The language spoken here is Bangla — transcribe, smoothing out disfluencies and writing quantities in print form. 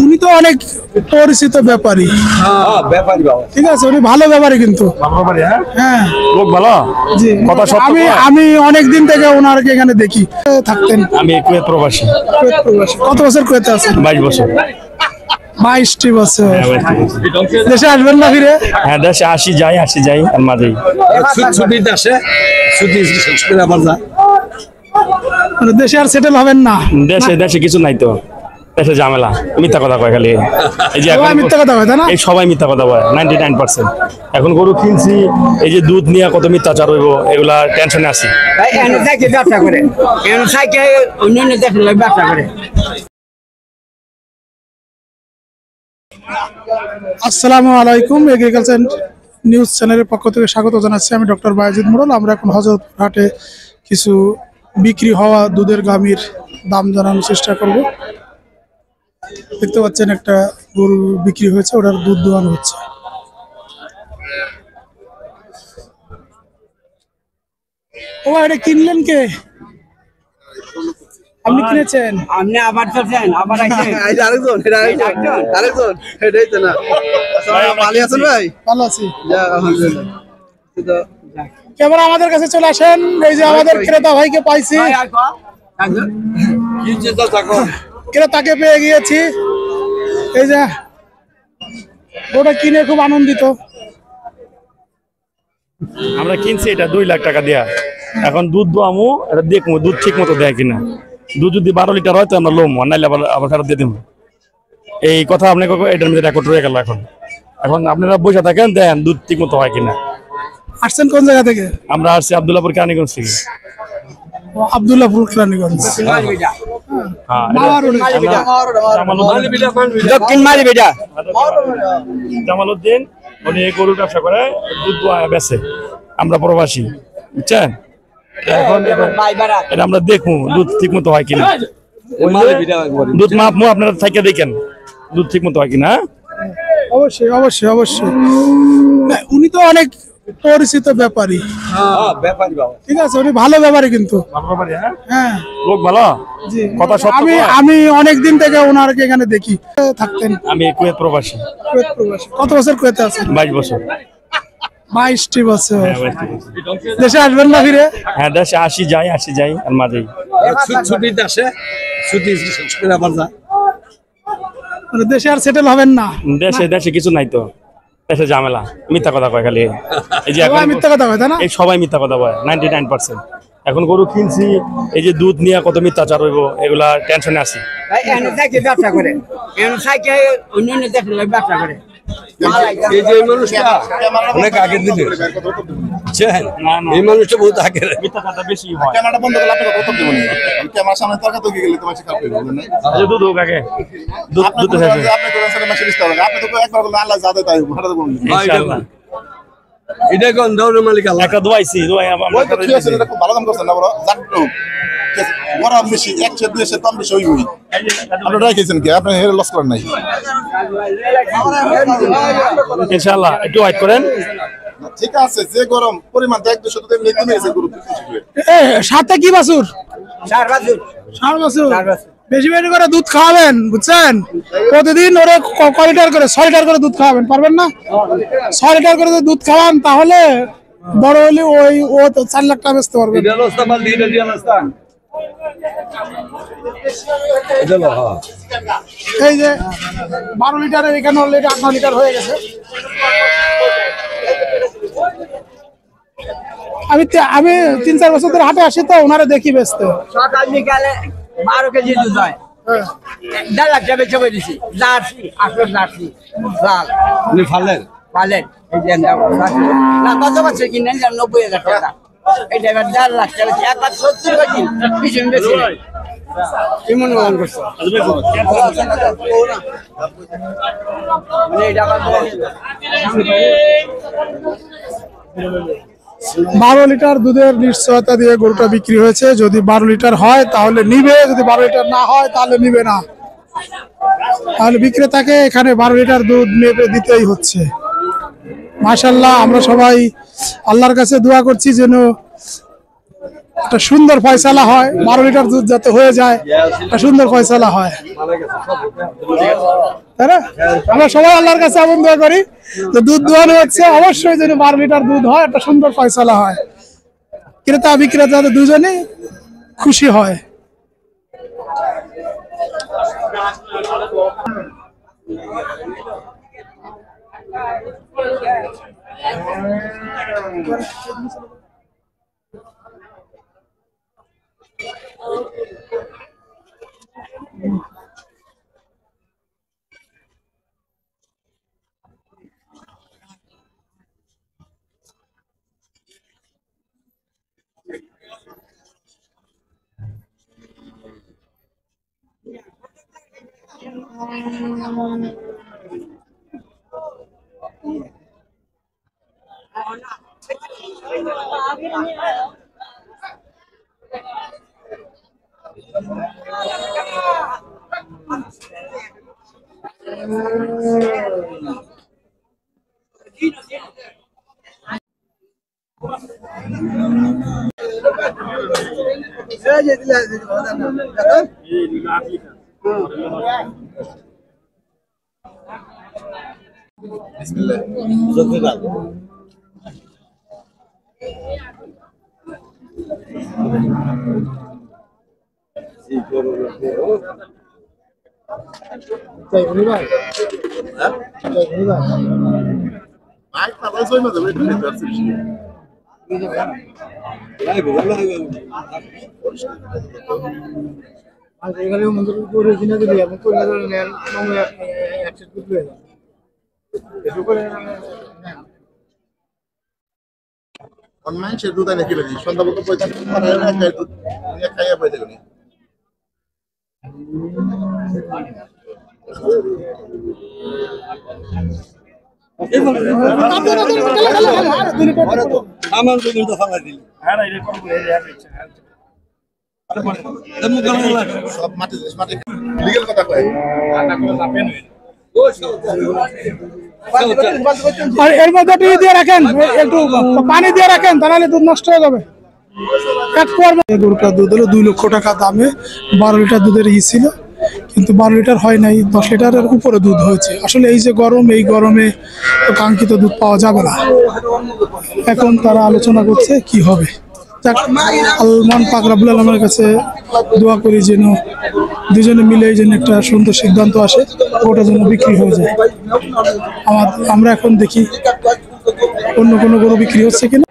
উনি তো অনেক পরিচিত ব্যাপারী। ঠিক আছে, উনি ভালো ব্যাপারী কিন্তু। হ্যাঁ, লোক ভালো। জি, আমি অনেক দিন থেকে ওনারকে এখানে দেখি থাকতেন। আমি কুয়েত প্রবাসী। কত বছর কুয়েতে আছেন? 22 বছর। 22টি বছর। দেশে আসবেন না ফিরে? হ্যাঁ, দেশে আসি যাই আর মাঝেই ছুটিতে আসে, ছুটি শেষ করে আবার যায়। দেশে আর সেটেল হবেন না? দেশে কিছু নাই তো, দেশে ঝামেলা, মিথ্যা কথা কয় খালি। এই যে এখন মিথ্যা কথা কয়, তাই না? এই সবাই মিথ্যা কথা বলে 99%। এখন গরু কিনছি, এই যে দুধ নিয়ে কত মিথ্যাচার হইব, এগুলা টেনশনে আছি। ব্যবসা করে অন্যান্য ব্যবসা করে। আসসালামু আলাইকুম, এগ্রিকালচার নিউজ চ্যানেলের পক্ষ থেকে স্বাগত জানাচ্ছি। আমি ডক্টর বায়েজিদ মোড়ল। আমরা এখন হযরতপুরহাটে কিছু বিক্রি হওয়া দুধের গাভীর দাম জানানোর চেষ্টা করব। দেখতে পাচ্ছেন একটা গরু বিক্রি হয়েছে, ওটার দুধ দোয়ানো হচ্ছে। ও এটা কিনলেন কে? আপনি কিনেছেন? আপনি আবার চলছেন, আবার আরেকজন এটাই তো না। ভালো আছেন ভাই? ভালো আছি, আলহামদুলিল্লাহ। কেবল আমাদের কাছে চলে আসেন। এই যে আমাদের ক্রেতা ভাইকে পাইছি, ক্রেতাকে পেয়ে গিয়েছি। এই যে ওটা কিনে খুব আনন্দিত। আমরা কিনছি এটা 2 লাখ টাকা দিয়া। এখন দুধ দোয়ামু, এটা দেখবো দুধ ঠিক মতো দেয় কিনা। দুধ যদি 12 লিটার হয় তো আমরা লোম, নাইলে আবার ফেরত দিয়ে দেবো। এই কথা আপনাকে এটার মধ্যে রেকর্ড রয়ে গেল। এখন আপনারা বসে থাকেন, দেন দুধ ঠিক মতো হয় কিনা। আসছেন কোন জায়গা থেকে? আমরা আসছি আব্দুল্লাহপুর কেরানীগঞ্জ থেকে। আব্দুল্লাহপুর কেরানীগঞ্জ। জামালউদ্দিন উনি গরুর ব্যবসা করে, দুধ বেচে। আমরা প্রবাসী, বুঝছেন? এখন এটা আমরা দেখবো দুধ ঠিক মতো হয় কিনা। দুধ মাপমু, আপনারা থেকে দেখেন দুধ ঠিক মতো হয় কিনা। অবশ্যই অবশ্যই অবশ্যই। উনি তো অনেক পরিচিত ব্যাপারী। ঠিক আছে, উনি ভালো ব্যাপারী কিন্তু। হ্যাঁ, লোক ভালো। আমি অনেক দিন থেকে ওনারকে এখানে দেখি থাকতেন। আমি কুয়েত প্রবাসী। কত বছর কুয়েতে আছেন? 22 বছর। 22টি বছর। দেশে আসবেন না ফিরে? হ্যাঁ, দেশে আসি যাই আর মাঝেই ছুটিতে আসে, ছুটি শেষ করে আবার যায়। দেশে আর সেটেল হবেন না? দেশে কিছু নাই তো, দেশে ঝামেলা, মিথ্যা কথা কয় খালি। এই যে এখন মিথ্যা কথা কয়, তাই না? এই সবাই মিথ্যা কথা বলে 99%। এখন গরু কিনছি, এই যে দুধ নিয়ে কত মিথ্যাচার হইব, এগুলা টেনশনে আছি। ব্যবসা করে অন্যান্য ব্যবসা করে। এই যে মানুষটা অনেক আগের দিনে, এই মানুষটা বহুত আগের। মিথ্যা কথা বেশি হয়। ক্যামেরাটা বন্ধ করলে আপনি কত কি বলেন? আমি ক্যামেরার সামনে তর্ক তো গেলে তোমার শিকার করবে না। যে দুধ হোক আগে, দুধ আপনি তো সাথে মাসে লিস্ট হবে। আপনি তো একবার বললেন আল্লাহ যা দেয় তাই ভাড়া দেব। ইনশাআল্লাহ এটা কোন দৌড় মালিক আল্লাহ। একটা দোয়াইছি, দোয়াই আমরা খুব ভালো কাম করছেন না বড়। জানো গরম বেশি, এক সে দুই সে কম বেশি হইবই। আপনি রাখেছেন কি? আপনি হেরে লস করেন নাই। ইনশাআল্লাহ একটু ওয়েট করেন। ঠিক আছে, যে গরম পরিমাণ 1-200 তো এমনি কমে গেছে গরু। সাথে কি বাছুর? 4 বাছুর। 4 বাছুর। বেশি বেশি করে দুধ খাওয়াবেন, বুঝছেন? প্রতিদিন ওরে ক লিটার করে? 6 লিটার করে দুধ খাওয়াবেন, পারবেন না? 6 লিটার করে দুধ খাওয়ান, তাহলে বড় হলে ও 4 লাখ টাকা বেচতে পারবে। এই যে 12 লিটারের এখানে অলরেডি 8 লিটার হয়ে গেছে। আমি 3-4 বছর ধরে হাটে আসি তো, ওনারা দেখি বেচতে। সকাল বিকালে 12 কেজি দুধ হয়। 1.5 লাখ টাকা বেচে দিছি। জার্সি, আসল জার্সি লাল। উনি ফালেন এই যে না কত বছর কিনেন? 90,000 টাকা। এটা এবার 1.5 লাখ টাকা, 170 কেজি পিছন বেশি কেমন মন করছে? মানে এটা 12 লিটার দুধের নিশ্চয়তা দিয়ে গরুটা বিক্রি হয়েছে। যদি 12 লিটার হয় তাহলে নিবে, যদি 12 লিটার না হয় তাহলে নিবে না। তাহলে বিক্রেতাকে এখানে 12 লিটার দুধ মেপে দিতেই হচ্ছে। মাশাআল্লাহ, আমরা সবাই আল্লাহর কাছে দোয়া করছি যেন একটা সুন্দর ফয়সালা হয়, 12 লিটার দুধ যাতে হয়ে যায়, একটা সুন্দর ফয়সালা হয়, তাই না? আমরা সবাই আল্লাহর কাছে আমন দোয়া করি যে দুধ দোয়ানো হচ্ছে, অবশ্যই যেন 12 লিটার দুধ হয়, একটা সুন্দর ফয়সালা হয়, ক্রেতা বিক্রেতা যাতে দুজনেই খুশি হয়। মানুষের দুধ আনে কিলো দিই সন্ধ্যা পর্যন্ত 45 টাকা এক গায়ে দুধ নিয়ে খাইয়া পাইতে গেলি আমার জন্য তো ফালা দিল সব মাটি মাটি লিগেল কথা কয় আর এর মধ্যে একটু দিয়ে রাখেন, একটু পানি দিয়ে রাখেন, তাহলে দুধ নষ্ট হয়ে যাবে। গরুটার দুধ হলো 2 লক্ষ টাকা দামে, 12 লিটার দুধের ছিল, কিন্তু 12 লিটার হয় নাই, 10 লিটারের উপরে দুধ হয়েছে। আসলে এই যে গরম, এই গরমে তো কাঙ্ক্ষিত দুধ পাওয়া যাবে না। এখন তারা আলোচনা করছে কি হবে। আল্লাহ পাক রব্বুল আলামিনের কাছে দোয়া করি যেন দুজনে মিলে যেন একটা সুন্দর সিদ্ধান্ত আসে, ওটা যেন বিক্রি হয়ে যায়। আমরা এখন দেখি অন্য কোনো গরু বিক্রি হচ্ছে কিনা।